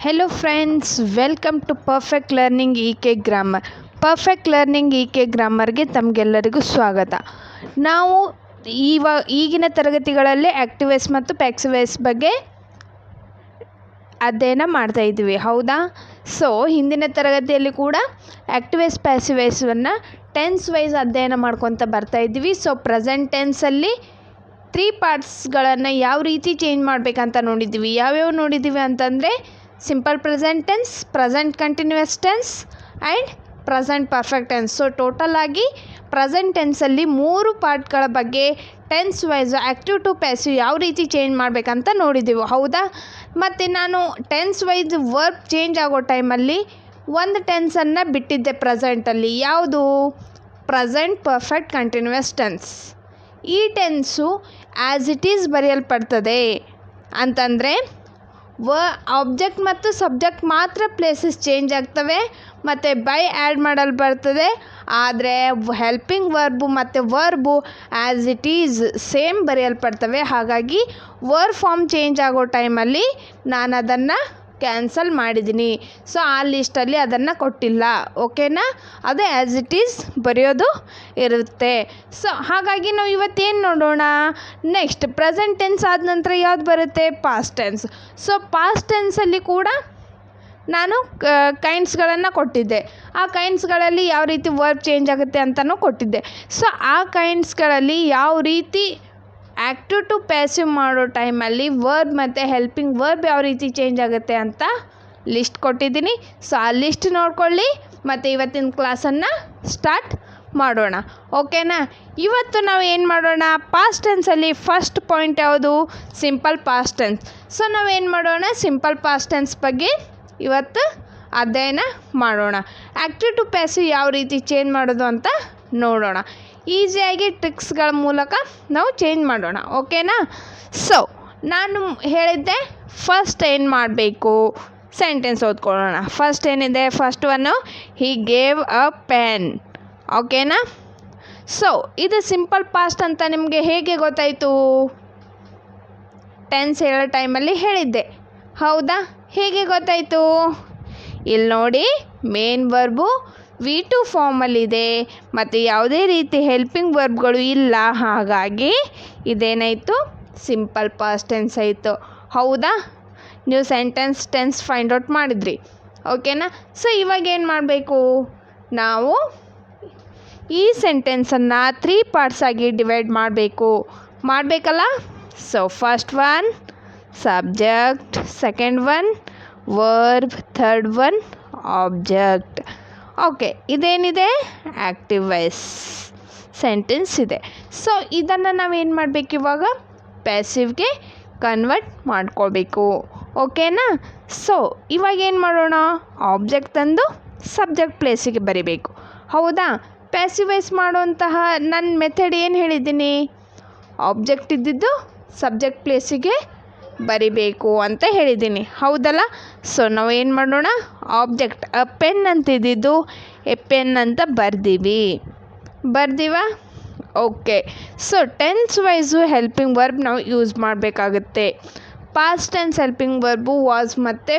Hello friends, welcome to Perfect Learning EK Grammar. Perfect Learning EK Grammarಗೆ ತಮಗೆಲ್ಲರಿಗೂ ಸ್ವಾಗತ. ನಾವು ಈಗಿನ ತರಗತಿಗಳಲ್ಲಿ ಆಕ್ಟಿವ್ ವಾಯ್ಸ್ ಮತ್ತು ಪ್ಯಾಸಿವ್ ವಾಯ್ಸ್ ಬಗ್ಗೆ ಅಧ್ಯಯನ ಮಾಡ್ತಾ ಇದ್ದೀವಿ, ಹೌದಾ? ಸೊ ಹಿಂದಿನ ತರಗತಿಯಲ್ಲಿ ಕೂಡ ಆಕ್ಟಿವ್ ವಾಯ್ಸ್ ಪ್ಯಾಸಿವ್ ವಾಯ್ಸನ್ನು ಟೆನ್ಸ್ ವೈಸ್ ಅಧ್ಯಯನ ಮಾಡ್ಕೊತ ಬರ್ತಾ ಇದ್ದೀವಿ. ಸೊ ಪ್ರೆಸೆಂಟ್ ಟೆನ್ಸಲ್ಲಿ 3 ಪಾರ್ಟ್ಸ್ಗಳನ್ನು ಯಾವ ರೀತಿ ಚೇಂಜ್ ಮಾಡಬೇಕಂತ ನೋಡಿದ್ದೀವಿ. ಯಾವ್ಯಾವ ನೋಡಿದ್ದೀವಿ ಅಂತಂದರೆ simple present tense, present continuous tense and present perfect tense. So total ಆಗಿ ಪ್ರೆಸೆಂಟ್ ಟೆನ್ಸಲ್ಲಿ 3 ಪಾರ್ಟ್ಗಳ ಬಗ್ಗೆ tense wise active to passive ಯಾವ ರೀತಿ ಚೇಂಜ್ ಮಾಡಬೇಕಂತ ನೋಡಿದ್ದೀವಿ, ಹೌದಾ? ಮತ್ತು ನಾನು ಟೆನ್ಸ್ ವೈಸ್ ವರ್ಬ್ ಚೇಂಜ್ ಆಗೋ ಟೈಮಲ್ಲಿ ಒಂದು ಟೆನ್ಸನ್ನು ಬಿಟ್ಟಿದ್ದೆ ಪ್ರೆಸೆಂಟಲ್ಲಿ. ಯಾವುದು? Present perfect continuous tense. ಈ ಟೆನ್ಸು ಆ್ಯಸ್ ಇಟ್ ಈಸ್ ಬರೆಯಲ್ಪಡ್ತದೆ ಅಂತಂದರೆ ಆಬ್ಜೆಕ್ಟ್ ಮತ್ತು ಸಬ್ಜೆಕ್ಟ್ ಮಾತ್ರ ಪ್ಲೇಸಸ್ ಚೇಂಜ್ ಆಗ್ತವೆ ಮತ್ತು ಬೈ ಆ್ಯಡ್ ಮಾಡಲು ಬರ್ತದೆ. ಆದರೆ ಹೆಲ್ಪಿಂಗ್ ವರ್ಬು ಮತ್ತು verb as it is same ಬರೆಯಲ್ಪಡ್ತವೆ. ಹಾಗಾಗಿ ವರ್ಬ್ ಫಾರ್ಮ್ ಚೇಂಜ್ ಆಗೋ ಟೈಮಲ್ಲಿ ನಾನು ಅದನ್ನು ಕ್ಯಾನ್ಸಲ್ ಮಾಡಿದ್ದೀನಿ. ಸೊ ಆ ಲಿಸ್ಟಲ್ಲಿ ಅದನ್ನು ಕೊಟ್ಟಿಲ್ಲ, ಓಕೆನಾ? ಅದು ಆ್ಯಸ್ ಇಟ್ ಈಸ್ ಬರೆಯೋದು ಇರುತ್ತೆ. ಸೊ ಹಾಗಾಗಿ ನಾವು ಇವತ್ತೇನು ನೋಡೋಣ? ನೆಕ್ಸ್ಟ್ ಪ್ರೆಸೆಂಟ್ ಟೆನ್ಸ್ ಆದ ನಂತರ ಯಾವ್ದು ಬರುತ್ತೆ? Past tense. ಸೊ ಪಾಸ್ಟ್ ಟೆನ್ಸಲ್ಲಿ ಕೂಡ ನಾನು ಕೈಂಡ್ಸ್ಗಳನ್ನು ಕೊಟ್ಟಿದ್ದೆ. ಆ ಕೈಂಡ್ಸ್ಗಳಲ್ಲಿ ಯಾವ ರೀತಿ ವರ್ಬ್ ಚೇಂಜ್ ಆಗುತ್ತೆ ಅಂತಲೂ ಕೊಟ್ಟಿದ್ದೆ. ಸೊ ಆ ಕೈಂಡ್ಸ್ಗಳಲ್ಲಿ ಯಾವ ರೀತಿ ಆ್ಯಕ್ಟಿವ್ ಟು ಪ್ಯಾಸಿವ್ ಮಾಡೋ ಟೈಮಲ್ಲಿ ವರ್ಬ್ ಮತ್ತು ಹೆಲ್ಪಿಂಗ್ ವರ್ಬ್ ಯಾವ ರೀತಿ ಚೇಂಜ್ ಆಗುತ್ತೆ ಅಂತ ಲಿಸ್ಟ್ ಕೊಟ್ಟಿದ್ದೀನಿ. ಸೊ ಆ ಲಿಸ್ಟ್ ನೋಡ್ಕೊಳ್ಳಿ ಮತ್ತು ಇವತ್ತಿನ ಕ್ಲಾಸನ್ನು ಸ್ಟಾರ್ಟ್ ಮಾಡೋಣ, ಓಕೆನಾ? ಇವತ್ತು ನಾವು ಏನು ಮಾಡೋಣ? ಪಾಸ್ಟ್ ಟೆನ್ಸಲ್ಲಿ ಫಸ್ಟ್ ಪಾಯಿಂಟ್ ಯಾವುದು? Simple past tense. ಸೊ ನಾವೇನು ಮಾಡೋಣ? ಸಿಂಪಲ್ ಪಾಸ್ಟ್ ಟೆನ್ಸ್ ಬಗ್ಗೆ ಇವತ್ತು ಅಧ್ಯಯನ ಮಾಡೋಣ. ಆ್ಯಕ್ಟಿವ್ ಟು ಪ್ಯಾಸಿವ್ ಯಾವ ರೀತಿ ಚೇಂಜ್ ಮಾಡೋದು ಅಂತ ನೋಡೋಣ. ಈಸಿಯಾಗಿ ಟ್ರಿಕ್ಸ್ಗಳ ಮೂಲಕ ನಾವು ಚೇಂಜ್ ಮಾಡೋಣ, ಓಕೆನಾ? ಸೊ ನಾನು ಹೇಳಿದ್ದೆ ಫಸ್ಟ್ ಏನು ಮಾಡಬೇಕು? ಸೆಂಟೆನ್ಸ್ ಓದ್ಕೊಳ್ಳೋಣ. ಫಸ್ಟ್ ಏನಿದೆ? First one, he gave a pen, ಓಕೆನಾ? ಸೊ ಇದು ಸಿಂಪಲ್ ಪಾಸ್ಟ್ ಅಂತ ನಿಮಗೆ ಹೇಗೆ ಗೊತ್ತಾಯಿತು? ಟೆನ್ಸ್ ಹೇಳೋ ಟೈಮಲ್ಲಿ ಹೇಳಿದ್ದೆ, ಹೌದಾ? ಹೇಗೆ ಗೊತ್ತಾಯಿತು? ಇಲ್ಲಿ ನೋಡಿ, ಮೇನ್ ವರ್ಬು V2 ಫಾರ್ಮಲ್ಲಿದೆ ಮತ್ತು ಯಾವುದೇ ರೀತಿ ಹೆಲ್ಪಿಂಗ್ ವರ್ಬ್ಗಳು ಇಲ್ಲ. ಹಾಗಾಗಿ ಇದೇನಾಯಿತು? ಸಿಂಪಲ್ ಪಾಸ್ಟ್ ಟೆನ್ಸ್ ಆಯಿತು, ಹೌದಾ? ನೀವು ಸೆಂಟೆನ್ಸ್ ಟೆನ್ಸ್ ಫೈಂಡ್ ಔಟ್ ಮಾಡಿದ್ರಿ, ಓಕೆನಾ? ಸೊ ಇವಾಗ ಏನು ಮಾಡಬೇಕು? ನಾವು ಈ ಸೆಂಟೆನ್ಸನ್ನು 3 ಪಾರ್ಟ್ಸಾಗಿ ಡಿವೈಡ್ ಮಾಡಬೇಕಲ್ಲ? So first one subject, second one verb, third one object. Okay, ಇದೇನಿದೆ? ಆ್ಯಕ್ಟಿವ್ ವಾಯ್ಸ್ ಸೆಂಟೆನ್ಸ್ ಇದೆ. ಸೊ ಇದನ್ನು ನಾವೇನು ಮಾಡಬೇಕು? ಇವಾಗ ಪ್ಯಾಸಿವ್ಗೆ ಕನ್ವರ್ಟ್ ಮಾಡ್ಕೊಳ್ಬೇಕು, ಓಕೆನಾ? ಸೊ ಇವಾಗ ಏನು ಮಾಡೋಣ? ಆಬ್ಜೆಕ್ಟ್ ತಂದು ಸಬ್ಜೆಕ್ಟ್ ಪ್ಲೇಸಿಗೆ ಬರಿಬೇಕು, ಹೌದಾ? ಪ್ಯಾಸಿವ್ ವಾಯ್ಸ್ ಮಾಡುವಂತಹ ನನ್ನ ಮೆಥಡ್ ಏನು ಹೇಳಿದ್ದೀನಿ? ಆಬ್ಜೆಕ್ಟ್ ಇದ್ದಿದ್ದು ಸಬ್ಜೆಕ್ಟ್ ಪ್ಲೇಸಿಗೆ ಬರಿಬೇಕು ಅಂತ ಹೇಳಿದ್ದೀನಿ, ಹೌದಲ್ಲ? ಸೊ ನಾವು ಏನು ಮಾಡೋಣ? ಆಬ್ಜೆಕ್ಟ್ ಅ ಪೆನ್ ಅಂತಿದ್ದು ಎ ಪೆನ್ ಅಂತ ಬರ್ದೀವ, okay. So tense wise helping verb ನಾವು ಯೂಸ್ ಮಾಡಬೇಕಾಗುತ್ತೆ. Past tense helping verb was ಮತ್ತು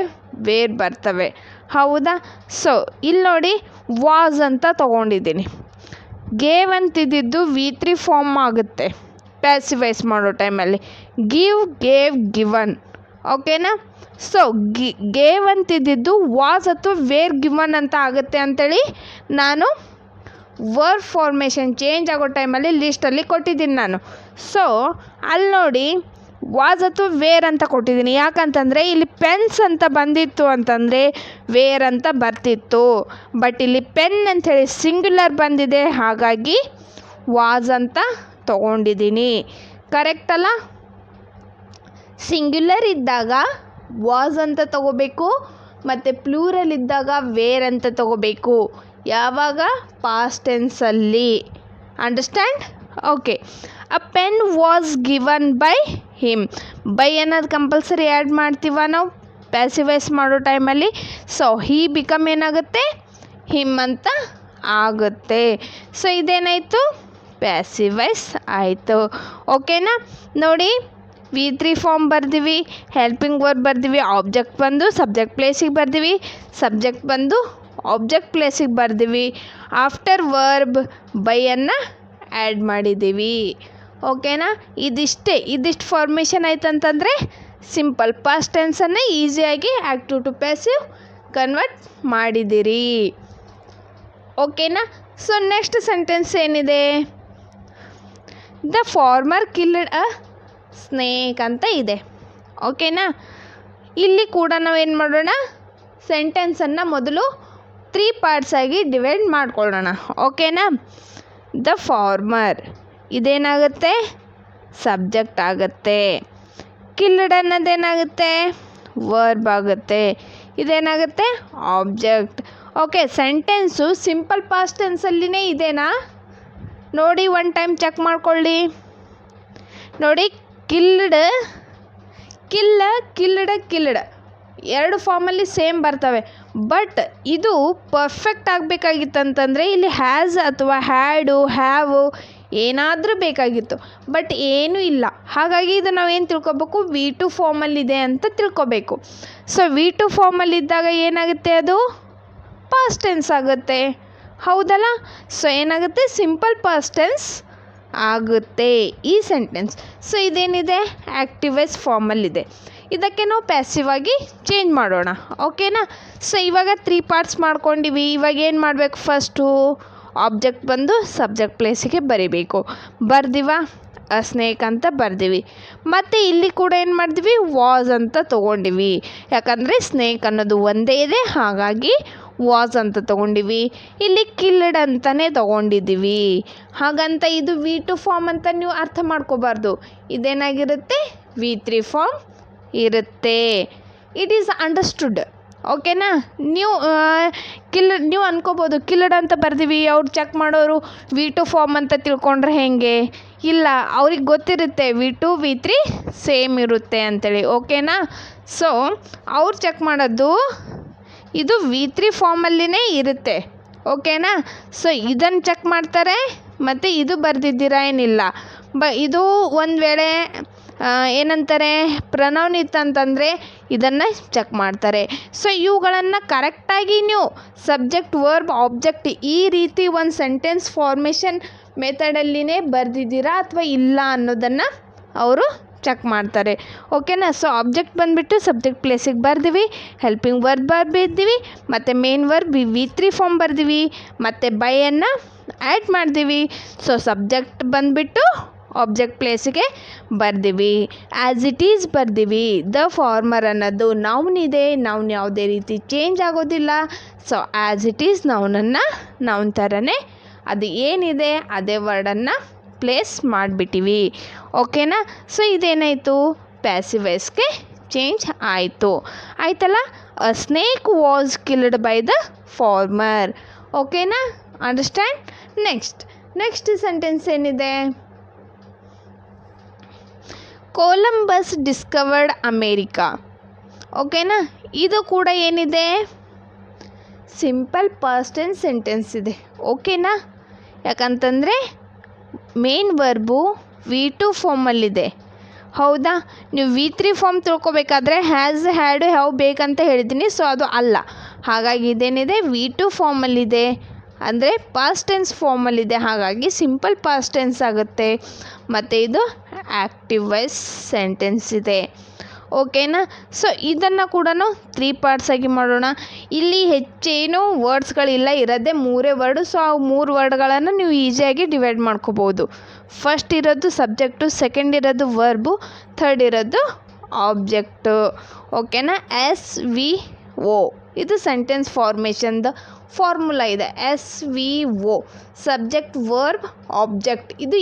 ವೇರ್ ಬರ್ತವೆ, ಹೌದಾ? ಸೊ ಇಲ್ಲಿ ನೋಡಿ, ವಾಸ್ ಅಂತ ತೊಗೊಂಡಿದ್ದೀನಿ. ಗೇವ್ ಅಂತಿದ್ದು V3 ಫಾರ್ಮ್ ಆಗುತ್ತೆ ಪ್ಯಾಸಿವ್ ವಾಯ್ಸ್ ಮಾಡೋ ಟೈಮಲ್ಲಿ. ಗಿವ್, ಗೇವ್, ಗಿವನ್, ಓಕೆನಾ? ಸೊ ಗೇವ್ ಅಂತಿದ್ದು ವಾಸ್ ಅಥವಾ ವೇರ್ ಗಿವನ್ ಅಂತ ಆಗುತ್ತೆ ಅಂಥೇಳಿ ನಾನು ವರ್ಬ್ ಫಾರ್ಮೇಷನ್ ಚೇಂಜ್ ಆಗೋ ಟೈಮಲ್ಲಿ ಲಿಸ್ಟಲ್ಲಿ ಕೊಟ್ಟಿದ್ದೀನಿ ನಾನು. ಸೊ ಅಲ್ಲಿ ನೋಡಿ, ವಾಸ್ ಅಥವಾ ವೇರ್ ಅಂತ ಕೊಟ್ಟಿದ್ದೀನಿ. ಯಾಕಂತಂದರೆ ಇಲ್ಲಿ ಪೆನ್ಸ್ ಅಂತ ಬಂದಿತ್ತು ಅಂತಂದರೆ ವೇರ್ ಅಂತ ಬರ್ತಿತ್ತು. ಬಟ್ ಇಲ್ಲಿ ಪೆನ್ ಅಂಥೇಳಿ ಸಿಂಗ್ಯುಲರ್ ಬಂದಿದೆ, ಹಾಗಾಗಿ ವಾಸ್ ಅಂತ ತೊಗೊಂಡಿದ್ದೀನಿ. ಕರೆಕ್ಟ್ ಅಲ್ಲ? ಸಿಂಗ್ಯುಲರ್ ಇದ್ದಾಗ ವಾಸ್ ಅಂತ ತೊಗೋಬೇಕು ಮತ್ತು ಪ್ಲೂರಲ್ ಇದ್ದಾಗ ವೇರ್ ಅಂತ ತೊಗೋಬೇಕು. ಯಾವಾಗ? ಪಾಸ್ಟ್ ಟೆನ್ಸಲ್ಲಿ. Understand? Okay. A pen was given by him. By ಅನ್ನೋದು ಕಂಪಲ್ಸರಿ ಆ್ಯಡ್ ಮಾಡ್ತೀವ ನಾವು ಪ್ಯಾಸಿವ್ ವಾಯ್ಸ್ ಮಾಡೋ ಟೈಮಲ್ಲಿ. ಸೊ ಹಿ ಬಿಕಮ್ ಏನಾಗುತ್ತೆ? ಹಿಮ್ ಅಂತ ಆಗುತ್ತೆ. ಸೊ ಇದೇನಾಯಿತು? ಪ್ಯಾಸಿವ್ ವಾಯ್ಸ್ ಆಯಿತು, ಓಕೆನಾ? ನೋಡಿ, V3 ಫಾರ್ಮ್ ಬರ್ತೀವಿ, ಹೆಲ್ಪಿಂಗ್ ವರ್ಬ್ ಬರ್ತೀವಿ, ಆಬ್ಜೆಕ್ಟ್ ಬಂದು ಸಬ್ಜೆಕ್ಟ್ ಪ್ಲೇಸಿಗೆ ಬರ್ತೀವಿ, ಸಬ್ಜೆಕ್ಟ್ ಬಂದು ಆಬ್ಜೆಕ್ಟ್ ಪ್ಲೇಸಿಗೆ ಬರ್ತೀವಿ, ಆಫ್ಟರ್ ವರ್ಬ್ ಬೈಯನ್ನು ಆ್ಯಡ್ ಮಾಡಿದ್ದೀವಿ. ಓಕೆನಾ? ಇದಿಷ್ಟು ಫಾರ್ಮೇಷನ್ ಆಯ್ತಂತಂದರೆ ಸಿಂಪಲ್ ಪಾಸ್ಟ್ ಟೆನ್ಸನ್ನು ಈಸಿಯಾಗಿ ಆ್ಯಕ್ಟಿವ್ ಟು ಪ್ಯಾಸಿವ್ ಕನ್ವರ್ಟ್ ಮಾಡಿದ್ದೀರಿ. ಓಕೆನಾ? ಸೊ ನೆಕ್ಸ್ಟ್ ಸೆಂಟೆನ್ಸ್ ಏನಿದೆ? The farmer killed a snake ಅಂತ ಇದೆ. ಓಕೆನಾ? ಇಲ್ಲಿ ಕೂಡ ನಾವೇನು ಮಾಡೋಣ, ಸೆಂಟೆನ್ಸನ್ನು ಮೊದಲು 3 ಪಾರ್ಟ್ಸ್ ಆಗಿ ಡಿವೈಡ್ ಮಾಡ್ಕೊಳ್ಳೋಣ. ಓಕೆನಾ? ದ ಫಾರ್ಮರ್ ಇದೇನಾಗುತ್ತೆ? ಸಬ್ಜೆಕ್ಟ್ ಆಗುತ್ತೆ. ಕಿಲ್ಡ್ ಅನ್ನೋದೇನಾಗುತ್ತೆ? ವರ್ಬ್ ಆಗುತ್ತೆ. ಇದೇನಾಗುತ್ತೆ? Object. Okay, sentence simple past ಟೆನ್ಸಲ್ಲಿನೇ ಇದೆನಾ ನೋಡಿ, ಒನ್ ಟೈಮ್ ಚೆಕ್ ಮಾಡ್ಕೊಳ್ಳಿ. ನೋಡಿ, ಕಿಲ್ಡ್ ಎರಡು ಫಾರ್ಮಲ್ಲಿ ಸೇಮ್ ಬರ್ತವೆ. ಬಟ್ ಇದು ಪರ್ಫೆಕ್ಟ್ ಆಗಬೇಕಾಗಿತ್ತಂತಂದರೆ ಇಲ್ಲಿ ಹ್ಯಾಸ್ ಅಥವಾ ಹ್ಯಾಡು, ಹ್ಯಾವು ಏನಾದರೂ ಬೇಕಾಗಿತ್ತು. ಬಟ್ ಏನೂ ಇಲ್ಲ. ಹಾಗಾಗಿ ಇದು ನಾವೇನು ತಿಳ್ಕೊಬೇಕು? V2 ಫಾರ್ಮಲ್ಲಿದೆ ಅಂತ ತಿಳ್ಕೊಬೇಕು. ಸೊ V2 ಫಾರ್ಮಲ್ಲಿದ್ದಾಗ ಏನಾಗುತ್ತೆ? ಅದು ಪಾಸ್ಟ್ ಟೆನ್ಸ್ ಆಗುತ್ತೆ. ಹೌದಲ್ಲ? ಸೊ ಏನಾಗುತ್ತೆ? ಸಿಂಪಲ್ ಪಾಸ್ಟ್ ಟೆನ್ಸ್ ಆಗುತ್ತೆ ಈ ಸೆಂಟೆನ್ಸ್. ಸೊ ಇದೇನಿದೆ? ಆ್ಯಕ್ಟಿವ್ ವಾಯ್ಸ್ ಫಾರ್ಮಲ್ಲಿದೆ. ಇದಕ್ಕೆ ನಾವು ಪ್ಯಾಸಿವ್ ಆಗಿ ಚೇಂಜ್ ಮಾಡೋಣ. ಓಕೆನಾ? ಸೊ ಇವಾಗ 3 ಪಾರ್ಟ್ಸ್ ಮಾಡ್ಕೊಂಡಿವಿ. ಇವಾಗ ಏನು ಮಾಡಬೇಕು? ಫಸ್ಟು ಆಬ್ಜೆಕ್ಟ್ ಬಂದು ಸಬ್ಜೆಕ್ಟ್ ಪ್ಲೇಸಿಗೆ ಬರಿಬೇಕು. ಬರ್ದಿವ ಅ ಸ್ನೇಕ್ ಅಂತ ಬರ್ದಿವಿ. ಮತ್ತು ಇಲ್ಲಿ ಕೂಡ ಏನು ಮಾಡ್ತೀವಿ? ವಾಸ್ ಅಂತ ತೊಗೊಂಡಿವಿ. ಯಾಕಂದರೆ ಸ್ನೇಕ್ ಅನ್ನೋದು ಒಂದೇ ಇದೆ, ಹಾಗಾಗಿ ವಾಸ್ ಅಂತ ತೊಗೊಂಡಿವಿ. ಇಲ್ಲಿ ಕಿಲ್ಡ್ ಅಂತಲೇ ತೊಗೊಂಡಿದ್ದೀವಿ. ಹಾಗಂತ ಇದು V2 ಫಾರ್ಮ್ ಅಂತ ನೀವು ಅರ್ಥ ಮಾಡ್ಕೋಬಾರ್ದು. ಇದೇನಾಗಿರುತ್ತೆ? V3 ಫಾರ್ಮ್ ಇರುತ್ತೆ. It is understood. ಓಕೆನಾ? ನೀವು ಅನ್ಕೋಬೋದು ಕಿಲ್ಡ್ ಅಂತ ಬರ್ತೀವಿ, ಅವ್ರು ಚೆಕ್ ಮಾಡೋರು V2 ಫಾರ್ಮ್ ಅಂತ ತಿಳ್ಕೊಂಡ್ರೆ ಹೇಗೆ? ಇಲ್ಲ, ಅವ್ರಿಗೆ ಗೊತ್ತಿರುತ್ತೆ V2 V3 ಸೇಮ್ ಇರುತ್ತೆ ಅಂಥೇಳಿ. ಓಕೆನಾ? ಸೊ ಅವ್ರು ಚೆಕ್ ಮಾಡೋದು ಇದು V3 ಫಾರ್ಮಲ್ಲಿನೇ ಇರುತ್ತೆ. ಓಕೆನಾ? ಸೊ ಇದನ್ನು ಚೆಕ್ ಮಾಡ್ತಾರೆ. ಮತ್ತು ಇದು ಬರೆದಿದ್ದೀರಾ ಏನಿಲ್ಲ. ಇದು ಒಂದು ವೇಳೆ ಏನಂತಾರೆ, ಪ್ರನೌನ್ ಇತ್ತಂತಂದರೆ ಇದನ್ನು ಚೆಕ್ ಮಾಡ್ತಾರೆ. ಸೊ ಇವುಗಳನ್ನು ಕರೆಕ್ಟಾಗಿ ನೀವು ಸಬ್ಜೆಕ್ಟ್ ವರ್ಬ್ ಆಬ್ಜೆಕ್ಟ್ ಈ ರೀತಿ ಒಂದು ಸೆಂಟೆನ್ಸ್ ಫಾರ್ಮೇಷನ್ ಮೆಥಡಲ್ಲಿನೇ ಬರೆದಿದ್ದೀರಾ ಅಥವಾ ಇಲ್ಲ ಅನ್ನೋದನ್ನು ಅವರು ಚೆಕ್ ಮಾಡ್ತಾರೆ. ಓಕೆನಾ? ಸೊ ಆಬ್ಜೆಕ್ಟ್ ಬಂದುಬಿಟ್ಟು ಸಬ್ಜೆಕ್ಟ್ ಪ್ಲೇಸಿಗೆ ಬರ್ದಿವಿ, ಹೆಲ್ಪಿಂಗ್ ವರ್ಬ್ ಬರ್ದಿದ್ದೀವಿ, ಮತ್ತು ಮೇನ್ ವರ್ಬ್ V3 ಫಾರ್ಮ್ ಬರ್ದಿವಿ, ಮತ್ತು ಬೈಯನ್ನು ಆ್ಯಡ್ ಮಾಡ್ತೀವಿ. ಸೊ ಸಬ್ಜೆಕ್ಟ್ ಬಂದುಬಿಟ್ಟು ಆಬ್ಜೆಕ್ಟ್ ಪ್ಲೇಸಿಗೆ ಬರ್ದಿವಿ. ಆ್ಯಸ್ ಇಟ್ ಈಸ್ ಬರ್ದಿವಿ. ದ ಫಾರ್ಮರ್ ಅನ್ನೋದು ನೌನ್ ಇದೆ. ನೌನ್ ಯಾವುದೇ ರೀತಿ ಚೇಂಜ್ ಆಗೋದಿಲ್ಲ. ಸೊ ಆ್ಯಸ್ ಇಟ್ ಈಸ್ ನೌನನ್ನು ನೌನ್ ಥರನೇ ಅದು ಏನಿದೆ ಅದೇ ವರ್ಡನ್ನು ಪ್ಲೇಸ್ ಮಾಡಿಬಿಟ್ಟಿವಿ. ಓಕೆನಾ? ಸೊ ಇದೇನಾಯಿತು? ಪ್ಯಾಸಿವ್ ವಾಯ್ಸ್ಗೆ ಚೇಂಜ್ ಆಯಿತು. ಆಯ್ತಲ್ಲ? A snake was killed by the farmer. ಓಕೆನಾ? ಅಂಡರ್ಸ್ಟ್ಯಾಂಡ್? ನೆಕ್ಸ್ಟ್ ಸೆಂಟೆನ್ಸ್ ಏನಿದೆ? Columbus discovered America. ಓಕೆನಾ? ಇದು ಕೂಡ ಏನಿದೆ? ಸಿಂಪಲ್ ಪಾಸ್ಟ್ ಟೆನ್ಸ್ ಸೆಂಟೆನ್ಸ್ ಇದೆ. ಓಕೆನಾ? ಯಾಕಂತಂದರೆ ಮೇನ್ ವರ್ಬು V2 ಫಾರ್ಮಲ್ಲಿದೆ. ಹೌದಾ? ನೀವು V3 ಫಾರ್ಮ್ ತಿಳ್ಕೊಬೇಕಾದ್ರೆ ಹ್ಯಾಸ್, ಹ್ಯಾಡು, ಹ್ಯಾವ್ ಬೇಕಂತ ಹೇಳಿದ್ದೀನಿ. ಸೊ ಅದು ಅಲ್ಲ. ಹಾಗಾಗಿ ಇದೇನಿದೆ? V2 ಫಾರ್ಮಲ್ಲಿದೆ, ಅಂದರೆ ಪಾಸ್ಟ್ ಟೆನ್ಸ್ ಫಾರ್ಮಲ್ಲಿದೆ. ಹಾಗಾಗಿ ಸಿಂಪಲ್ ಪಾಸ್ಟ್ ಟೆನ್ಸ್ ಆಗುತ್ತೆ. ಮತ್ತು ಇದು ಆ್ಯಕ್ಟಿವ್ ವಾಯ್ಸ್ ಸೆಂಟೆನ್ಸ್ ಇದೆ. ಓಕೆನಾ? ಸೊ ಇದನ್ನು ಕೂಡ 3 ಪಾರ್ಟ್ಸ್ ಆಗಿ ಮಾಡೋಣ. ಇಲ್ಲಿ ಹೆಚ್ಚೇನು ವರ್ಡ್ಸ್ಗಳಿಲ್ಲ, ಇರೋದೇ 3 ವರ್ಡು. ಸೊ ಆ 3 ವರ್ಡ್ಗಳನ್ನು ನೀವು ಈಸಿಯಾಗಿ ಡಿವೈಡ್ ಮಾಡ್ಕೋಬೋದು. ಫಸ್ಟ್ ಇರೋದು ಸಬ್ಜೆಕ್ಟು, ಸೆಕೆಂಡ್ ಇರೋದು ವರ್ಬು, ಥರ್ಡ್ ಇರೋದು ಆಬ್ಜೆಕ್ಟು. ಓಕೆನಾ? SVO ಇದು ಸೆಂಟೆನ್ಸ್ ಫಾರ್ಮೇಷನ್ದು ಫಾರ್ಮುಲಾ ಇದೆ. SVO subject verb object. ಇದು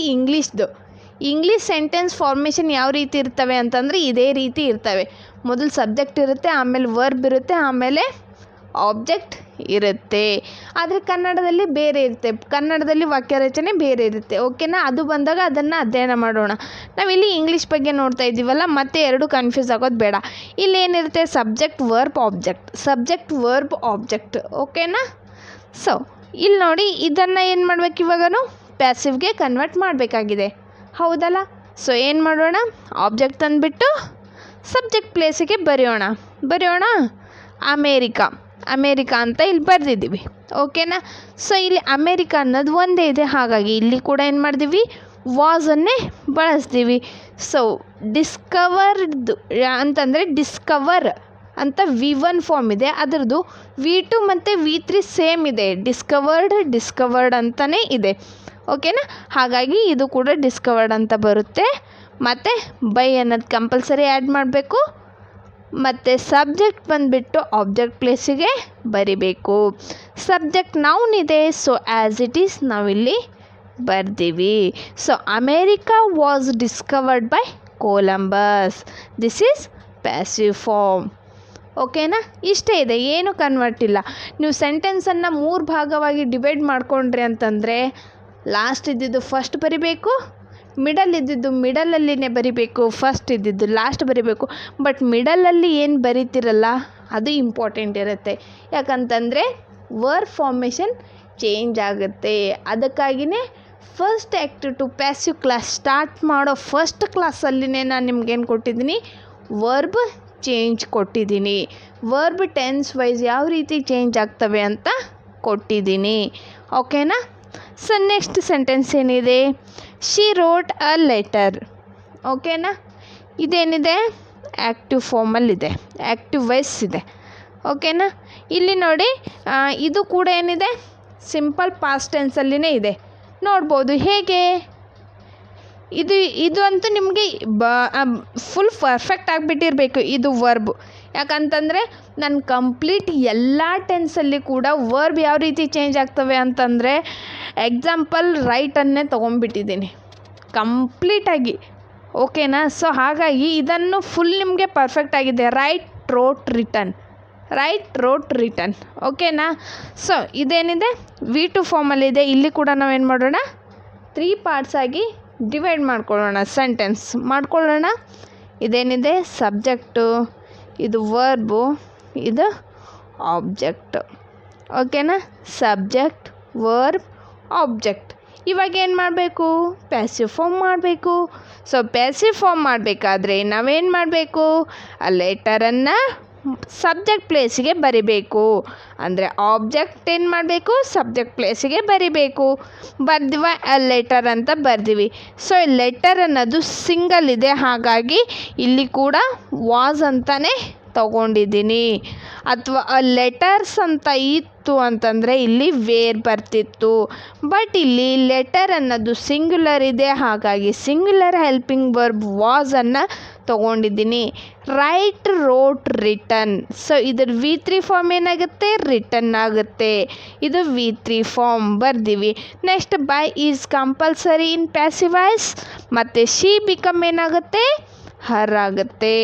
ಇಂಗ್ಲೀಷ್ ಸೆಂಟೆನ್ಸ್ ಫಾರ್ಮೇಷನ್ ಯಾವ ರೀತಿ ಇರ್ತವೆ ಅಂತಂದರೆ ಇದೇ ರೀತಿ ಇರ್ತವೆ. ಮೊದಲು ಸಬ್ಜೆಕ್ಟ್ ಇರುತ್ತೆ, ಆಮೇಲೆ ವರ್ಬ್ ಇರುತ್ತೆ, ಆಮೇಲೆ ಆಬ್ಜೆಕ್ಟ್ ಇರುತ್ತೆ. ಆದರೆ ಕನ್ನಡದಲ್ಲಿ ಬೇರೆ ಇರುತ್ತೆ. ಕನ್ನಡದಲ್ಲಿ ವಾಕ್ಯ ರಚನೆ ಬೇರೆ ಇರುತ್ತೆ. ಓಕೆನಾ? ಅದು ಬಂದಾಗ ಅದನ್ನು ಅಧ್ಯಯನ ಮಾಡೋಣ. ನಾವಿಲ್ಲಿ ಇಂಗ್ಲೀಷ್ ಬಗ್ಗೆ ನೋಡ್ತಾ ಇದ್ದೀವಲ್ಲ, ಮತ್ತೆ ಎರಡು ಕನ್ಫ್ಯೂಸ್ ಆಗೋದು ಬೇಡ. ಇಲ್ಲಿ ಏನಿರುತ್ತೆ? Subject verb object. ಓಕೆನಾ? ಸೊ ಇಲ್ಲಿ ನೋಡಿ, ಇದನ್ನು ಏನು ಮಾಡ್ಬೇಕು? ಇವಾಗನು ಪ್ಯಾಸಿವ್ಗೆ ಕನ್ವರ್ಟ್ ಮಾಡಬೇಕಾಗಿದೆ. ಹೌದಲ್ಲ? ಸೊ ಏನು ಮಾಡೋಣ, ಆಬ್ಜೆಕ್ಟ್ ತಂದುಬಿಟ್ಟು ಸಬ್ಜೆಕ್ಟ್ ಪ್ಲೇಸಿಗೆ ಬರೆಯೋಣ ಅಮೇರಿಕಾ ಅಂತ ಇಲ್ಲಿ ಬರೆದಿದ್ದೀವಿ. ಓಕೆನಾ. ಸೊ ಇಲ್ಲಿ ಅಮೇರಿಕಾ ಅನ್ನೋದು ಒಂದೇ ಇದೆ, ಹಾಗಾಗಿ ಇಲ್ಲಿ ಕೂಡ ಏನು ಮಾಡಿದ್ದೀವಿ, ವಾಸನ್ನೇ ಬಳಸ್ತೀವಿ. ಸೊ ಡಿಸ್ಕವರ್ದು ಅಂತಂದರೆ ಡಿಸ್ಕವರ್ ಅಂತ V1 ಫಾರ್ಮ್ ಇದೆ, ಅದರದ್ದು V2 ಮತ್ತು V3 ಸೇಮ್ ಇದೆ, ಡಿಸ್ಕವರ್ಡ್ ಅಂತಲೇ ಇದೆ. ಓಕೆನಾ. ಹಾಗಾಗಿ ಇದು ಕೂಡ ಡಿಸ್ಕವರ್ಡ್ ಅಂತ ಬರುತ್ತೆ. ಮತ್ತು ಬೈ ಅನ್ನೋದು ಕಂಪಲ್ಸರಿ ಆ್ಯಡ್ ಮಾಡಬೇಕು. ಮತ್ತು ಸಬ್ಜೆಕ್ಟ್ ಬಂದುಬಿಟ್ಟು ಆಬ್ಜೆಕ್ಟ್ ಪ್ಲೇಸಿಗೆ ಬರಿಬೇಕು. ಸಬ್ಜೆಕ್ಟ್ ನೌನ್ ಇದೆ, ಸೊ ಆ್ಯಸ್ ಇಟ್ ಈಸ್ ನಾವಿಲ್ಲಿ ಬರ್ತೀವಿ. So America was discovered by Columbus. This is passive form. ಓಕೆನಾ. ಇಷ್ಟೇ ಇದೆ, ಏನು ಕನ್ವರ್ಟ್ ಇಲ್ಲ. ನೀವು ಸೆಂಟೆನ್ಸನ್ನು 3 ಭಾಗವಾಗಿ ಡಿವೈಡ್ ಮಾಡ್ಕೊಂಡ್ರಿ ಅಂತಂದರೆ ಲಾಸ್ಟ್ ಇದ್ದಿದ್ದು ಫಸ್ಟ್ ಬರಿಬೇಕು, ಮಿಡಲ್ ಇದ್ದಿದ್ದು ಮಿಡಲಲ್ಲಿನೇ ಬರಿಬೇಕು, ಫಸ್ಟ್ ಇದ್ದಿದ್ದು ಲಾಸ್ಟ್ ಬರಿಬೇಕು. ಬಟ್ ಮಿಡಲಲ್ಲಿ ಏನು ಬರಿತಿರಲ್ಲ ಅದು ಇಂಪಾರ್ಟೆಂಟ್ ಇರುತ್ತೆ, ಯಾಕಂತಂದರೆ ವರ್ಬ್ ಫಾರ್ಮೇಷನ್ ಚೇಂಜ್ ಆಗುತ್ತೆ. ಅದಕ್ಕಾಗಿಯೇ first active to passive class start ಮಾಡೋ ಫಸ್ಟ್ ಕ್ಲಾಸಲ್ಲಿನೇ ನಾನು ನಿಮ್ಗೇನು ಕೊಟ್ಟಿದ್ದೀನಿ, ವರ್ಬ್ ಚೇಂಜ್ ಕೊಟ್ಟಿದ್ದೀನಿ. ವರ್ಬ್ ಟೆನ್ಸ್ ವೈಸ್ ಯಾವ ರೀತಿ ಚೇಂಜ್ ಆಗ್ತವೆ ಅಂತ ಕೊಟ್ಟಿದ್ದೀನಿ. ಓಕೆನಾ. ಸೊ ನೆಕ್ಸ್ಟ್ ಸೆಂಟೆನ್ಸ್ ಏನಿದೆ, ಶಿ ರೋಟ್ ಅ ಲೆಟರ್. ಓಕೆನಾ. ಇದೇನಿದೆ, ಆ್ಯಕ್ಟಿವ್ ಫಾರ್ಮಲ್ಲಿದೆ, ಆ್ಯಕ್ಟಿವ್ ವಾಯ್ಸ್ ಇದೆ. ಓಕೆನಾ. ಇಲ್ಲಿ ನೋಡಿ, ಇದು ಕೂಡ ಏನಿದೆ, ಸಿಂಪಲ್ ಪಾಸ್ಟ್ ಟೆನ್ಸಲ್ಲಿನೇ ಇದೆ. ನೋಡ್ಬೋದು ಹೇಗೆ, ಇದು ಅಂತೂ ನಿಮಗೆ ಫುಲ್ ಪರ್ಫೆಕ್ಟ್ ಆಗಿಬಿಟ್ಟಿರಬೇಕು ಇದು ವರ್ಬ್. ಯಾಕಂತಂದರೆ ನಾನು ಕಂಪ್ಲೀಟ್ ಎಲ್ಲ ಟೆನ್ಸಲ್ಲಿ ಕೂಡ ವರ್ಬ್ ಯಾವ ರೀತಿ ಚೇಂಜ್ ಆಗ್ತವೆ ಅಂತಂದರೆ ಎಕ್ಸಾಂಪಲ್ ರೈಟನ್ನೇ ತೊಗೊಂಡ್ಬಿಟ್ಟಿದ್ದೀನಿ ಕಂಪ್ಲೀಟಾಗಿ. ಓಕೆನಾ. ಸೊ ಹಾಗಾಗಿ ಇದನ್ನು ಫುಲ್ ನಿಮಗೆ ಪರ್ಫೆಕ್ಟ್ ಆಗಿದೆ. Write, wrote, written. ಓಕೆನಾ. ಸೊ ಇದೇನಿದೆ V2 ಫಾರ್ಮಲ್ಲಿದೆ. ಇಲ್ಲಿ ಕೂಡ ನಾವೇನು ಮಾಡೋಣ, 3 ಪಾರ್ಟ್ಸ್ ಆಗಿ ಡಿವೈಡ್ ಮಾಡ್ಕೊಳ್ಳೋಣ. ಇದೇನಿದೆ ಸಬ್ಜೆಕ್ಟು, ಇದು ವರ್ಬು, ಇದು ಆಬ್ಜೆಕ್ಟ್. ಓಕೆನಾ. Subject, verb, object. ಇವಾಗ ಏನು ಮಾಡಬೇಕು, ಪ್ಯಾಸಿವ್ ಫಾರ್ಮ್ ಮಾಡಬೇಕು. ಸೊ ಪ್ಯಾಸಿವ್ ಫಾರ್ಮ್ ಮಾಡಬೇಕಾದ್ರೆ ನಾವೇನು ಮಾಡಬೇಕು, ಆ ಲೆಟರನ್ನು ಸಬ್ಜೆಕ್ಟ್ ಪ್ಲೇಸಿಗೆ ಬರಿಬೇಕು. ಅಂದರೆ ಆಬ್ಜೆಕ್ಟ್ ಏನು ಮಾಡಬೇಕು, ಸಬ್ಜೆಕ್ಟ್ ಪ್ಲೇಸಿಗೆ ಬರಿಬೇಕು. ಬರ್ದಿವ ಲೆಟರ್ ಅಂತ ಬರ್ತೀವಿ. ಸೊ ಲೆಟರ್ ಅನ್ನೋದು ಸಿಂಗಲ್ ಇದೆ, ಹಾಗಾಗಿ ಇಲ್ಲಿ ಕೂಡ ವಾಸ್ ಅಂತಲೇ ತಗೊಂಡಿದ್ದೀನಿ. ಅಥವಾ ಲೆಟರ್ಸ್ ಅಂತ ಇತ್ತು ಅಂತಂದರೆ ಇಲ್ಲಿ ವೇರ್ ಬರ್ತಿತ್ತು. ಬಟ್ ಇಲ್ಲಿ ಲೆಟರ್ ಅನ್ನೋದು ಸಿಂಗ್ಯುಲರ್ ಇದೆ, ಹಾಗಾಗಿ ಸಿಂಗ್ಯುಲರ್ ಹೆಲ್ಪಿಂಗ್ ವರ್ಬ್ ವಾಸನ್ನು ತೊಗೊಂಡಿದ್ದೀನಿ. Right, wrote, return. ಸೊ ಇದ್ರ V3 ಫಾರ್ಮ್ ಏನಾಗುತ್ತೆ, ರಿಟನ್ ಆಗುತ್ತೆ. ಇದು V3 ಫಾರ್ಮ್ ಬರ್ತೀವಿ. Next by is compulsory in passive voice. ಮತ್ತು ಶಿ ಬಿಕಮ್ ಏನಾಗುತ್ತೆ, ಹರ್ ಆಗುತ್ತೆ.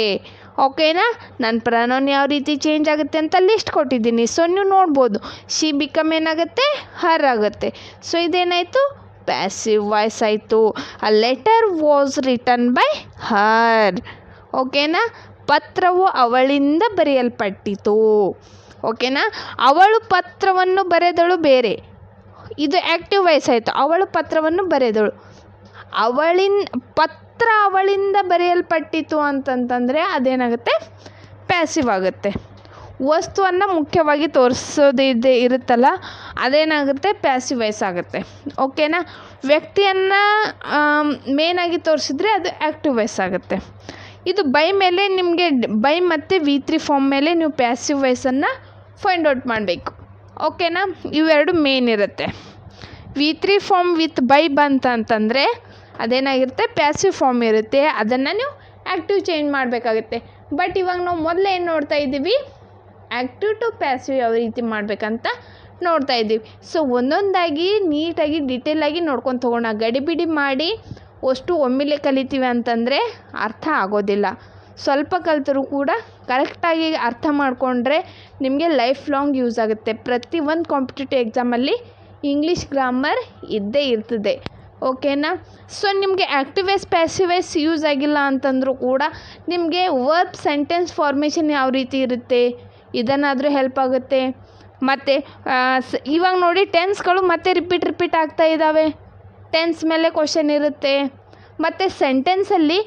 ಓಕೆನಾ. ನನ್ನ ಪ್ರನೌನ್ ಯಾವ ರೀತಿ ಚೇಂಜ್ ಆಗುತ್ತೆ ಅಂತ ಲಿಸ್ಟ್ ಕೊಟ್ಟಿದ್ದೀನಿ. ಸೊ ನೀವು ನೋಡ್ಬೋದು, ಶಿ ಬಿಕಮ್ ಏನಾಗುತ್ತೆ, ಹರ್ ಆಗುತ್ತೆ. ಸೊ ಇದೇನಾಯಿತು, ಪ್ಯಾಸಿವ್ ವಾಯ್ಸ್ ಆಯಿತು. A letter was written by her. ಓಕೆನಾ. ಪತ್ರವು ಅವಳಿಂದ ಬರೆಯಲ್ಪಟ್ಟಿತು. ಓಕೆನಾ. ಅವಳು ಪತ್ರವನ್ನು ಬರೆದಳು ಬೇರೆ, ಇದು ಆ್ಯಕ್ಟಿವ್ ವಾಯ್ಸ್ ಆಯಿತು. ಅವಳು ಪತ್ರವನ್ನು ಬರೆದಳು, ಪತ್ರ ಅವಳಿಂದ ಬರೆಯಲ್ಪಟ್ಟಿತು ಅಂತಂತಂದರೆ ಅದೇನಾಗುತ್ತೆ, ಪ್ಯಾಸಿವ್ ಆಗುತ್ತೆ. ವಸ್ತುವನ್ನು ಮುಖ್ಯವಾಗಿ ತೋರಿಸೋದಿದೆ ಇರುತ್ತಲ್ಲ, ಅದೇನಾಗುತ್ತೆ, ಪ್ಯಾಸಿವ್ ವಾಯ್ಸ್ ಆಗುತ್ತೆ. ಓಕೆನಾ. ವ್ಯಕ್ತಿಯನ್ನು ಮೇನಾಗಿ ತೋರಿಸಿದ್ರೆ ಅದು ಆ್ಯಕ್ಟಿವ್ ವಾಯ್ಸ್ ಆಗುತ್ತೆ. ಇದು ಬೈ ಮೇಲೆ ನಿಮಗೆ ಬೈ ಮತ್ತು V3 ಫಾರ್ಮ್ ಮೇಲೆ ನೀವು ಪ್ಯಾಸಿವ್ ವಾಯ್ಸನ್ನು ಫೈಂಡ್ ಔಟ್ ಮಾಡಬೇಕು. ಓಕೆನಾ. ಇವೆರಡು ಮೇನ್ ಇರುತ್ತೆ. V3 ಫಾರ್ಮ್ ವಿತ್ ಬೈ ಬಂತಂತಂದರೆ ಅದೇನಾಗಿರುತ್ತೆ, ಪ್ಯಾಸಿವ್ ಫಾರ್ಮ್ ಇರುತ್ತೆ. ಅದನ್ನು ನೀವು ಆ್ಯಕ್ಟಿವ್ ಚೇಂಜ್ ಮಾಡಬೇಕಾಗುತ್ತೆ. ಬಟ್ ಇವಾಗ ನಾವು ಮೊದಲೇ ಏನು ನೋಡ್ತಾ ಇದ್ದೀವಿ, ಆ್ಯಕ್ಟಿವ್ ಟು ಪ್ಯಾಸಿವ್ ಯಾವ ರೀತಿ ಮಾಡಬೇಕಂತ ನೋಡ್ತಾ ಇದ್ದೀವಿ. ಸೊ ಒಂದೊಂದಾಗಿ ನೀಟಾಗಿ ಡಿಟೇಲಾಗಿ ನೋಡ್ಕೊಂಡು ಹೋಗೋಣ. ಗಡಿಬಿಡಿ ಮಾಡಿ ಅಷ್ಟು ಒಮ್ಮೆಲೆ ಕಲಿತೀವಿ ಅಂತಂದರೆ ಅರ್ಥ ಆಗೋದಿಲ್ಲ. ಸ್ವಲ್ಪ ಕಲಿತರೂ ಕೂಡ ಕರೆಕ್ಟಾಗಿ ಅರ್ಥ ಮಾಡಿಕೊಂಡ್ರೆ ನಿಮಗೆ ಲೈಫ್ ಲಾಂಗ್ ಯೂಸ್ ಆಗುತ್ತೆ. ಪ್ರತಿಯೊಂದು ಕಾಂಪಿಟೇಟಿವ್ ಎಕ್ಸಾಮಲ್ಲಿ ಇಂಗ್ಲೀಷ್ ಗ್ರಾಮರ್ ಇದ್ದೇ ಇರ್ತದೆ. ಓಕೆನಾ. ಸೊ ನಿಮಗೆ active voice passive voice use ಆಗಿಲ್ಲ ಅಂತಂದರೂ ಕೂಡ ನಿಮಗೆ ವರ್ಬ್ ಸೆಂಟೆನ್ಸ್ ಫಾರ್ಮೇಷನ್ ಯಾವ ರೀತಿ ಇರುತ್ತೆ ಇದನ್ನಾದರೂ ಹೆಲ್ಪ್ ಆಗುತ್ತೆ. ಮತ್ತು ಇವಾಗ ನೋಡಿ ಟೆನ್ಸ್ಗಳು ಮತ್ತೆ ರಿಪೀಟ್ ಆಗ್ತಾ ಇದ್ದಾವೆ. ಟೆನ್ಸ್ ಮೇಲೆ ಕ್ವಶನ್ ಇರುತ್ತೆ, ಮತ್ತು ಸೆಂಟೆನ್ಸಲ್ಲಿ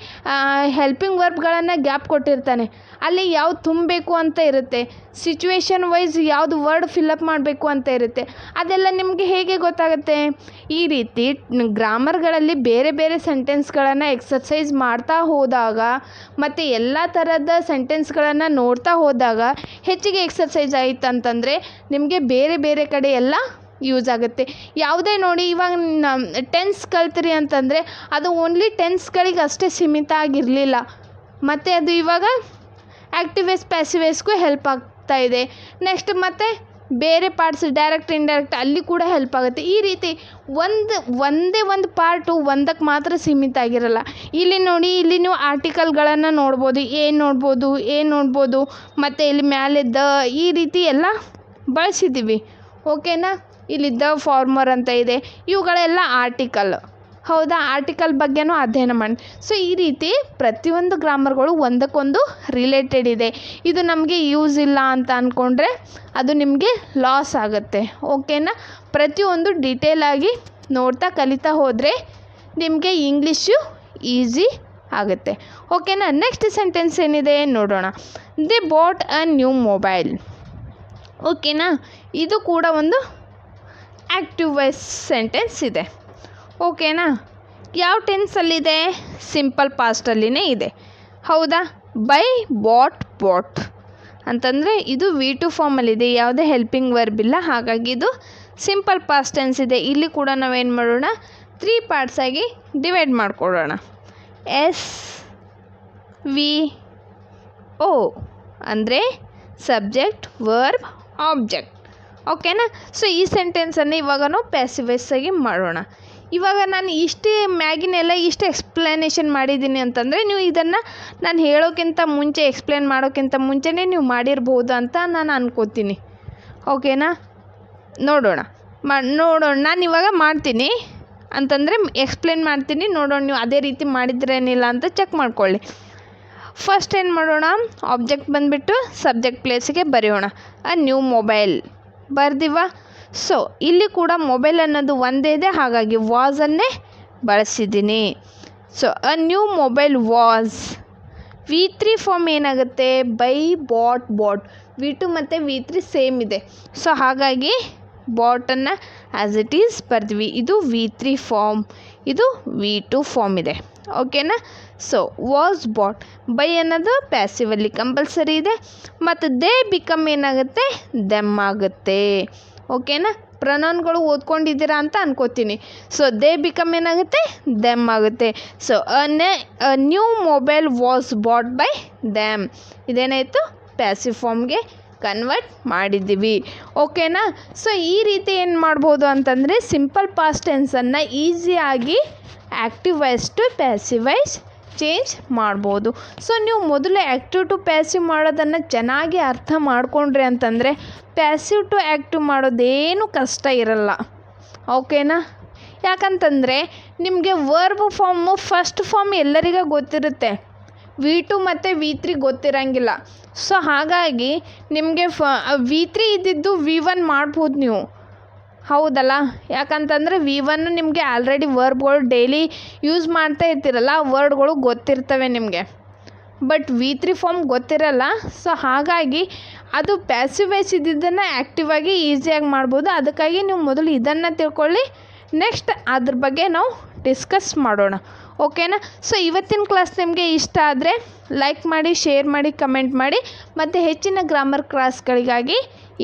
ಹೆಲ್ಪಿಂಗ್ ವರ್ಬ್ಗಳನ್ನು ಗ್ಯಾಪ್ ಕೊಟ್ಟಿರ್ತಾನೆ, ಅಲ್ಲಿ ಯಾವ್ದು ತುಂಬಬೇಕು ಅಂತ ಇರುತ್ತೆ, ಸಿಚುವೇಶನ್ ವೈಸ್ ಯಾವುದು ವರ್ಡ್ ಫಿಲಪ್ ಮಾಡಬೇಕು ಅಂತ ಇರುತ್ತೆ. ಅದೆಲ್ಲ ನಿಮಗೆ ಹೇಗೆ ಗೊತ್ತಾಗುತ್ತೆ? ಈ ರೀತಿ ಗ್ರಾಮರ್ಗಳಲ್ಲಿ ಬೇರೆ ಬೇರೆ ಸೆಂಟೆನ್ಸ್ಗಳನ್ನು ಎಕ್ಸರ್ಸೈಸ್ ಮಾಡ್ತಾ ಹೋದಾಗ ಮತ್ತು ಎಲ್ಲ ಥರದ ಸೆಂಟೆನ್ಸ್ಗಳನ್ನು ನೋಡ್ತಾ ಹೋದಾಗ ಹೆಚ್ಚಿಗೆ ಎಕ್ಸರ್ಸೈಸ್ ಆಯಿತು ಅಂತಂದರೆ ನಿಮಗೆ ಬೇರೆ ಬೇರೆ ಕಡೆ ಎಲ್ಲ ಯೂಸ್ ಆಗುತ್ತೆ. ಯಾವುದೇ ನೋಡಿ, ಇವಾಗ ಟೆನ್ಸ್ ಕಲ್ತ್ರಿ ಅಂತಂದರೆ ಅದು ಓನ್ಲಿ ಟೆನ್ಸ್ಗಳಿಗೆ ಅಷ್ಟೇ ಸೀಮಿತ ಆಗಿರಲಿಲ್ಲ, ಮತ್ತು ಅದು ಇವಾಗ ಆ್ಯಕ್ಟಿವ್ ವಾಯ್ಸ್ ಪ್ಯಾಸಿವ್ ವಾಯ್ಸ್ಗೂ ಹೆಲ್ಪ್ ಆಗ್ತಾ ಇದೆ. ನೆಕ್ಸ್ಟ್ ಮತ್ತು ಬೇರೆ ಪಾರ್ಟ್ಸ್ ಡೈರೆಕ್ಟ್ ಇಂಡೈರೆಕ್ಟ್ ಅಲ್ಲಿ ಕೂಡ ಹೆಲ್ಪ್ ಆಗುತ್ತೆ. ಈ ರೀತಿ ಒಂದೇ ಒಂದು ಪಾರ್ಟು ಒಂದಕ್ಕೆ ಮಾತ್ರ ಸೀಮಿತ ಆಗಿರಲ್ಲ. ಇಲ್ಲಿ ನೋಡಿ, ಇಲ್ಲಿ ನೀವು ಆರ್ಟಿಕಲ್ಗಳನ್ನು ನೋಡ್ಬೋದು, ನೋಡ್ಬೋದು ಮತ್ತು ಇಲ್ಲಿ ಮೇಲೆ ಈ ರೀತಿ ಎಲ್ಲ ಬಳಸಿದ್ದೀವಿ. ಓಕೆನಾ? ಇಲ್ಲಿ ದ ಫಾರ್ಮರ್ ಅಂತ ಇದೆ, ಇವುಗಳೆಲ್ಲ ಆರ್ಟಿಕಲ್. ಹೌದಾ? ಆರ್ಟಿಕಲ್ ಬಗ್ಗೆನೂ ಅಧ್ಯಯನ ಮಾಡಿ. ಸೊ ಈ ರೀತಿ ಪ್ರತಿಯೊಂದು ಗ್ರಾಮರ್ಗಳು ಒಂದಕ್ಕೊಂದು ರಿಲೇಟೆಡ್ ಇದೆ. ಇದು ನಮಗೆ ಯೂಸ್ ಇಲ್ಲ ಅಂತ ಅಂದ್ಕೊಂಡ್ರೆ ಅದು ನಿಮಗೆ ಲಾಸ್ ಆಗುತ್ತೆ. ಓಕೆನಾ? ಪ್ರತಿಯೊಂದು ಡೀಟೇಲಾಗಿ ನೋಡ್ತಾ ಕಲಿತಾ ಹೋದರೆ ನಿಮಗೆ ಇಂಗ್ಲೀಷು ಈಸಿ ಆಗುತ್ತೆ. ಓಕೆನಾ? ನೆಕ್ಸ್ಟ್ ಸೆಂಟೆನ್ಸ್ ಏನಿದೆ ನೋಡೋಣ. They bought a new mobile. ಓಕೆನಾ? ಇದು ಕೂಡ ಒಂದು ಆ್ಯಕ್ಟಿವ್ ವಾಯ್ಸ್ ಸೆಂಟೆನ್ಸ್ ಇದೆ. ಓಕೆನಾ? ಯಾವ ಟೆನ್ಸಲ್ಲಿದೆ? ಸಿಂಪಲ್ ಪಾಸ್ಟಲ್ಲಿನೇ ಇದೆ. ಹೌದಾ? ಬೈ ಬಾಟ್ ಅಂತಂದರೆ ಇದು V2 ಫಾರ್ಮಲ್ಲಿದೆ, ಯಾವುದೇ ಹೆಲ್ಪಿಂಗ್ ವರ್ಬ್ ಇಲ್ಲ, ಹಾಗಾಗಿ ಇದು ಸಿಂಪಲ್ ಪಾಸ್ಟ್ ಟೆನ್ಸ್ ಇದೆ. ಇಲ್ಲಿ ಕೂಡ ನಾವೇನು ಮಾಡೋಣ, 3 ಪಾರ್ಟ್ಸಾಗಿ ಡಿವೈಡ್ ಮಾಡಿಕೊಡೋಣ. SVO ಅಂದರೆ ಸಬ್ಜೆಕ್ಟ್, ವರ್ಬ್, ಆಬ್ಜೆಕ್ಟ್. ಓಕೆನಾ? ಸೊ ಈ ಸೆಂಟೆನ್ಸನ್ನು ಇವಾಗ ನಾವು ಪ್ಯಾಸಿವ್ ವಾಯ್ಸ್ ಆಗಿ ಮಾಡೋಣ. ಇವಾಗ ನಾನು ಮ್ಯಾಗಿನೆಲ್ಲ ಎಕ್ಸ್ಪ್ಲನೇಷನ್ ಮಾಡಿದ್ದೀನಿ ಅಂತಂದರೆ ನೀವು ಇದನ್ನು ನಾನು ಹೇಳೋಕ್ಕಿಂತ ಮುಂಚೆ, ಎಕ್ಸ್ಪ್ಲೇನ್ ಮಾಡೋಕ್ಕಿಂತ ಮುಂಚೆನೇ ನೀವು ಮಾಡಿರ್ಬೋದು ಅಂತ ನಾನು ಅನ್ಕೋತೀನಿ. ಓಕೆನಾ? ನೋಡೋಣ. ನಾನು ಇವಾಗ ಮಾಡ್ತೀನಿ ಅಂತಂದರೆ ಎಕ್ಸ್ಪ್ಲೇನ್ ಮಾಡ್ತೀನಿ, ನೋಡೋಣ ನೀವು ಅದೇ ರೀತಿ ಮಾಡಿದ್ರೇನಿಲ್ಲ ಅಂತ ಚೆಕ್ ಮಾಡ್ಕೊಳ್ಳಿ. ಫಸ್ಟ್ ಏನು ಮಾಡೋಣ, ಆಬ್ಜೆಕ್ಟ್ ಬಂದುಬಿಟ್ಟು ಸಬ್ಜೆಕ್ಟ್ ಪ್ಲೇಸಿಗೆ ಬರೆಯೋಣ. ಅ ನ್ಯೂ ಮೊಬೈಲ್ ಬರ್ದಿವ. ಸೊ ಇಲ್ಲಿ ಕೂಡ ಮೊಬೈಲ್ ಅನ್ನೋದು ಒಂದೇ ಇದೆ, ಹಾಗಾಗಿ ವಾಸನ್ನೇ ಬಳಸಿದ್ದೀನಿ. So a new mobile was. V3 form ಏನಾಗುತ್ತೆ? By bought. V2 ಮತ್ತು V3 ಸೇಮ್ ಇದೆ. ಸೊ ಹಾಗಾಗಿ ಬಾಟನ್ನು ಆ್ಯಸ್ ಇಟ್ ಈಸ್ ಬರ್ದ್ವಿ. ಇದು V3 ಫಾರ್ಮ್, ಇದು V2 ಫಾರ್ಮ್ ಇದೆ. ಓಕೆನಾ? So was bought. ಬೈ ಅನ್ನೋದು ಪ್ಯಾಸಿವಲ್ಲಿ ಕಂಪಲ್ಸರಿ ಇದೆ, ಮತ್ತು ದೇ ಬಿಕಮ್ ಏನಾಗುತ್ತೆ? ದೆಮ್ ಆಗುತ್ತೆ. ಓಕೆನಾ? ಪ್ರೊನೌನ್ಗಳು ಓದ್ಕೊಂಡಿದ್ದೀರಾ ಅಂತ ಅನ್ಕೋತೀನಿ. ಸೊ ದೇ ಬಿಕಮ್ ಏನಾಗುತ್ತೆ? ದೆಮ್ ಆಗುತ್ತೆ. So a new mobile was bought by them. ಇದೇನಾಯಿತು? ಪ್ಯಾಸಿವ್ ಫಾರ್ಮ್ಗೆ ಕನ್ವರ್ಟ್ ಮಾಡಿದ್ದೀವಿ. ಓಕೆನಾ? ಸೊ ಈ ರೀತಿ ಏನು ಮಾಡ್ಬೋದು ಅಂತಂದರೆ ಸಿಂಪಲ್ ಪಾಸ್ಟ್ ಟೆನ್ಸನ್ನು ಈಸಿಯಾಗಿ active voice to passive voice change ಮಾಡ್ಬೋದು. ಸೊ ನೀವು ಮೊದಲು ಆ್ಯಕ್ಟಿವ್ ಟು ಪ್ಯಾಸಿವ್ ಮಾಡೋದನ್ನು ಚೆನ್ನಾಗಿ ಅರ್ಥ ಮಾಡಿಕೊಂಡ್ರಿ ಅಂತಂದರೆ ಪ್ಯಾಸಿವ್ ಟು ಆ್ಯಕ್ಟಿವ್ ಮಾಡೋದೇನು ಕಷ್ಟ ಇರಲ್ಲ. ಓಕೆನಾ? ಯಾಕಂತಂದರೆ ನಿಮಗೆ ವರ್ಬ್ ಫಾರ್ಮು ಫಸ್ಟ್ ಫಾರ್ಮ್ ಎಲ್ಲರಿಗೂ ಗೊತ್ತಿರುತ್ತೆ, V2 ಮತ್ತು V3 ಗೊತ್ತಿರೋಂಗಿಲ್ಲ. ಸೊ ಹಾಗಾಗಿ ನಿಮಗೆ V3 ಇದ್ದಿದ್ದು V1 ಮಾಡ್ಬೋದು ನೀವು. ಹೌದಲ್ಲ? ಯಾಕಂತಂದರೆ V1 ನಿಮಗೆ ಆಲ್ರೆಡಿ ವರ್ಬ್ಗಳು ಡೈಲಿ ಯೂಸ್ ಮಾಡ್ತಾ ಇರ್ತೀರಲ್ಲ, ವರ್ಡ್ಗಳು ಗೊತ್ತಿರ್ತವೆ ನಿಮಗೆ. ಬಟ್ V3 ಫಾರ್ಮ್ ಗೊತ್ತಿರಲ್ಲ. ಸೊ ಹಾಗಾಗಿ ಅದು ಪ್ಯಾಸಿವ್ ವಾಯ್ಸ್ ಇದ್ದಿದ್ದನ್ನು ಆ್ಯಕ್ಟಿವ್ ಆಗಿ ಈಸಿಯಾಗಿ ಮಾಡ್ಬೋದು. ಅದಕ್ಕಾಗಿ ನೀವು ಮೊದಲು ಇದನ್ನು ತಿಳ್ಕೊಳ್ಳಿ, ನೆಕ್ಸ್ಟ್ ಅದ್ರ ಬಗ್ಗೆ ನಾವು ಡಿಸ್ಕಸ್ ಮಾಡೋಣ. ಓಕೆನಾ? ಸೊ ಇವತ್ತಿನ ಕ್ಲಾಸ್ ನಿಮಗೆ ಇಷ್ಟ ಆದರೆ ಲೈಕ್ ಮಾಡಿ, ಶೇರ್ ಮಾಡಿ, ಕಮೆಂಟ್ ಮಾಡಿ, ಮತ್ತು ಹೆಚ್ಚಿನ ಗ್ರಾಮರ್ ಕ್ಲಾಸ್ಗಳಿಗಾಗಿ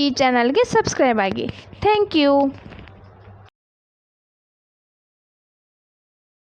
ಈ ಚಾನಲ್ಗೆ ಸಬ್ಸ್ಕ್ರೈಬ್ ಆಗಿ. Thank you.